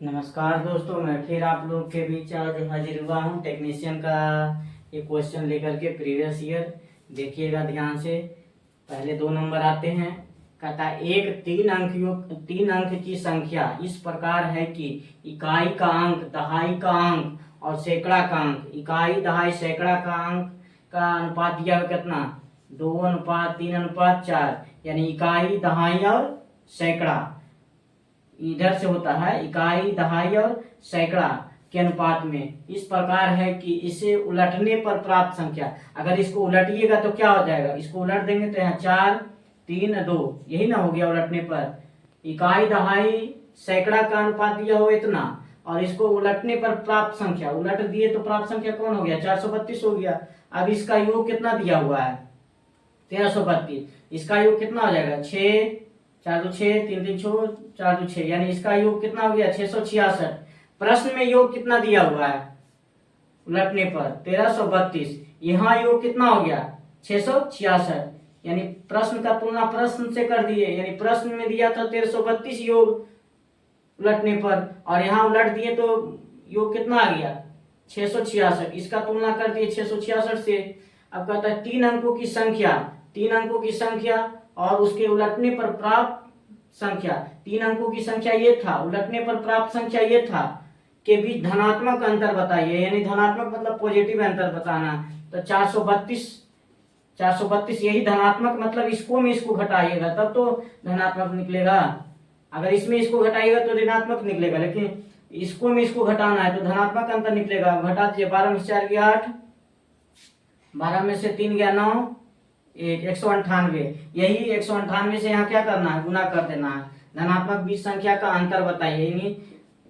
नमस्कार दोस्तों, मैं फिर आप लोग के बीच आज हाजिर हुआ हूँ टेक्नीशियन का एक क्वेश्चन लेकर के। प्रीवियस ईयर देखिएगा ध्यान से। पहले 2 नंबर आते हैं। कहता है एक 3 अंक की संख्या इस प्रकार है कि इकाई का अंक, दहाई का अंक और सैकड़ा का अंक। इकाई, दहाई, सैकड़ा का अंक का अनुपात दिया हुआ कितना? 2:3:4, यानी इकाई, दहाई और सैकड़ा इधर से होता है। इकाई, दहाई और सैकड़ा के अनुपात में इस प्रकार है कि इसे उलटने पर प्राप्त संख्या। अगर इसको उलटिएगा तो क्या हो जाएगा? इसको उलट देंगे तो यहाँ 4, 3, 2, यही ना हो गया उलटने पर। इकाई, दहाई, सैकड़ा का अनुपात दिया हो इतना, और इसको उलटने पर प्राप्त संख्या उलट दिए तो प्राप्त संख्या कौन हो गया? 432 हो गया। अब इसका योग कितना दिया हुआ है? 1332। इसका योग कितना हो जाएगा? 6, 4 2 6, 3 3 6, 4 2 6, यानी इसका योग कितना हो गया? 666। प्रश्न में योग कितना दिया हुआ है उलटने पर? 1332। यहाँ योग कितना हो गया? 666, यानी प्रश्न का तुलना प्रश्न से कर दिए। यानी प्रश्न में दिया था 1332 योग उलटने पर, और यहाँ उलट दिए तो योग कितना आ गया? 666। इसका तुलना कर दिए 666 से। अब कहता है 3 अंकों की संख्या, 3 अंकों की संख्या और उसके उलटने पर प्राप्त संख्या। 3 अंकों की संख्या ये था, उलटने पर प्राप्त संख्या ये था, के बीच धनात्मक अंतर बताइए। यानी धनात्मक मतलब पॉजिटिव अंतर बताना। तो 432 यही धनात्मक, मतलब इसको में इसको घटाइएगा तब तो धनात्मक निकलेगा। अगर इसमें इसको घटाइएगा तो ऋणात्मक निकलेगा, लेकिन इसको में इसको घटाना है तो धनात्मक अंतर निकलेगा। घटा दीजिए, 12 में से 4 गया 8, 12 में से 3 गया 9, 198। यही 198 से यहाँ क्या करना है? गुना कर देना है। धनात्मक बीज संख्या का अंतर बताइए, यानी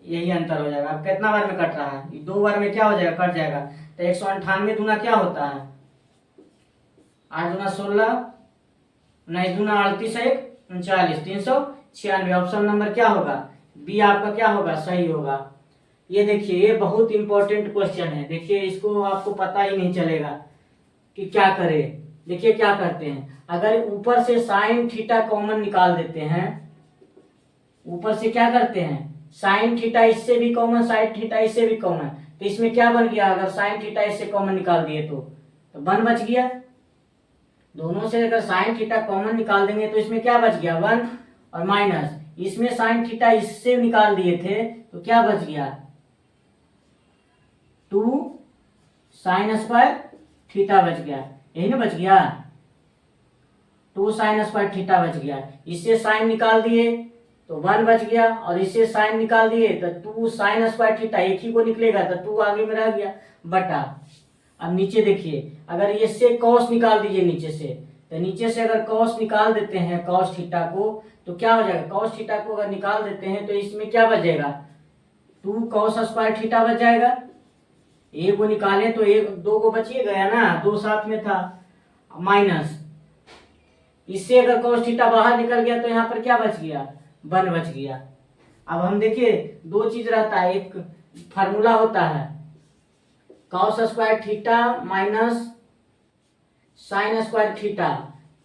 यही अंतर हो जाएगा। अब कितना बार में कट रहा है? 2 बार में क्या हो जाएगा? कट जाएगा। तो 198 दूना क्या होता है? 8 दूना 16, 19 दूना 38, 1 39, 396। ऑप्शन नंबर क्या होगा? बी आपका क्या होगा? सही होगा। ये देखिए, ये बहुत इंपॉर्टेंट क्वेश्चन है। देखिए, इसको आपको पता ही नहीं चलेगा कि क्या करें। देखिए क्या करते हैं, अगर ऊपर से साइन थीटा कॉमन निकाल देते हैं, ऊपर से क्या करते हैं? साइन थीटा इससे भी कॉमन, साइन थीटा इससे भी कॉमन, तो इसमें क्या बन गया? अगर साइन थीटा इससे कॉमन निकाल दिए तो 1 बच गया। दोनों से अगर साइन थीटा कॉमन निकाल देंगे तो इसमें क्या बच गया? 1 और माइनस, इसमें साइन थीटा इससे निकाल दिए थे तो क्या बच गया? 2 साइन स्क्वायर थीटा बच गया। यही ना बच गया? 2 साइन स्क्वायर थीटा बच गया। इससे साइन निकाल दिए तो 1 बच गया, और इससे साइन निकाल दिए तो 2 साइन स्क्वायर थीटा, एक ही को निकलेगा तो 2 आगे में रह गया बटा। अब नीचे देखिए, अगर इससे कॉस निकाल दीजिए नीचे से, तो नीचे से अगर कॉस निकाल देते हैं, कॉस थीटा को, तो क्या हो जाएगा? कॉस थीटा को अगर निकाल देते हैं तो इसमें क्या बचेगा? 2 कॉस स्क्वायर थीटा बच जाएगा। एक को निकाले तो 2 को बचिए गया ना, 2 साथ में था, माइनस इससे अगर cos थीटा बाहर निकल गया तो यहाँ पर क्या बच गया? 1 बच गया। अब हम देखिए, 2 चीज रहता है, एक फार्मूला होता है cos square theta minus sine square theta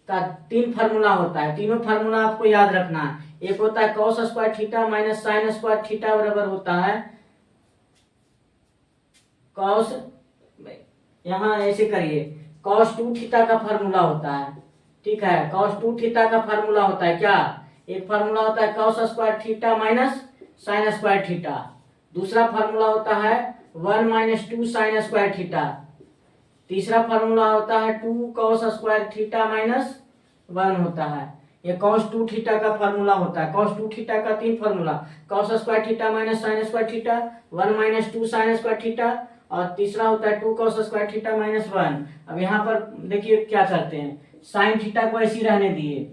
का 3 फार्मूला होता है। तीनों फार्मूला आपको याद रखना है। एक होता है cos square theta minus sine square theta बराबर होता है cos, यहाँ ऐसे करिए, cos 2 थीटा का फार्मूला होता है। ठीक है, cos 2 थीटा का फार्मूला होता है क्या? एक फार्मूला होता है cos square theta minus sine square theta. दूसरा फार्मूला होता है 1 माइनस 2 साइन स्क्वायर थीटा। तीसरा फार्मूला होता है 2 cos स्क्वायर थीटा माइनस 1 होता है। ये cos 2 थीटा का फार्मूला होता है। cos 2 थीटा का 3 formula, cos square theta minus sine square theta, 1 minus 2 sine square theta, और तीसरा होता है 2 cos स्क्वायर थीटा माइनस 1। अब यहाँ पर देखिए क्या करते हैं, साइन थीटा को ऐसी रहने दिए,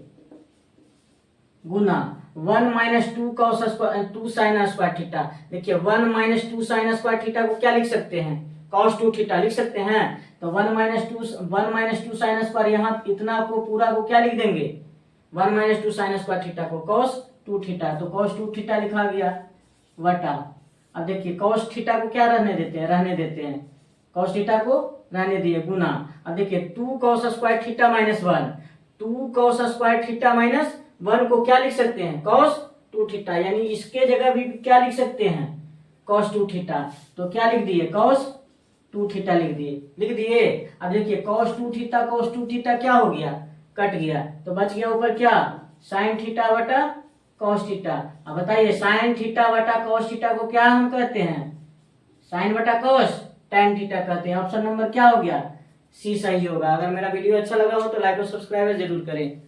गुना 1 minus 2 cos square 2 sine square theta. देखिए 1 माइनस 2 साइन स्क्वायर थीटा को क्या लिख सकते हैं? cos 2 थीटा लिख सकते हैं। तो 1 माइनस 2 साइन स्क्वायर, यहाँ इतना को पूरा को क्या लिख देंगे? 1 माइनस 2 साइन स्क्वायर थीटा को cos 2 थीटा, तो cos 2 थीटा लिखा गया बटा। अब देखिए cos थीटा को क्या रहने देते हैं? रहने देते हैं, cos थीटा को रहने दिए, गुना। अब देखिए 2 cos square theta minus 1, 2 cos square theta minus 1 को क्या लिख सकते हैं? cos टू थीटा, यानी इसके जगह भी क्या लिख सकते हैं, कॉस टू थीटा। तो क्या लिख दिए, कॉस टू थीटा लिख दिए। अब देखिए कॉस टू थीटा क्या हो गया, कट गया, तो बच गया ऊपर क्या, साइन थीटा बटा कॉस थीटा। अब बताइए साइन थीटा बटा कॉस थीटा को क्या हम कहते हैं, साइन बटा कॉस tan थीटा कहते हैं। ऑप्शन नंबर क्या हो गया, सी सही होगा। अगर मेरा वीडियो अच्छा लगा हो तो लाइक और सब्सक्राइब जरूर करें।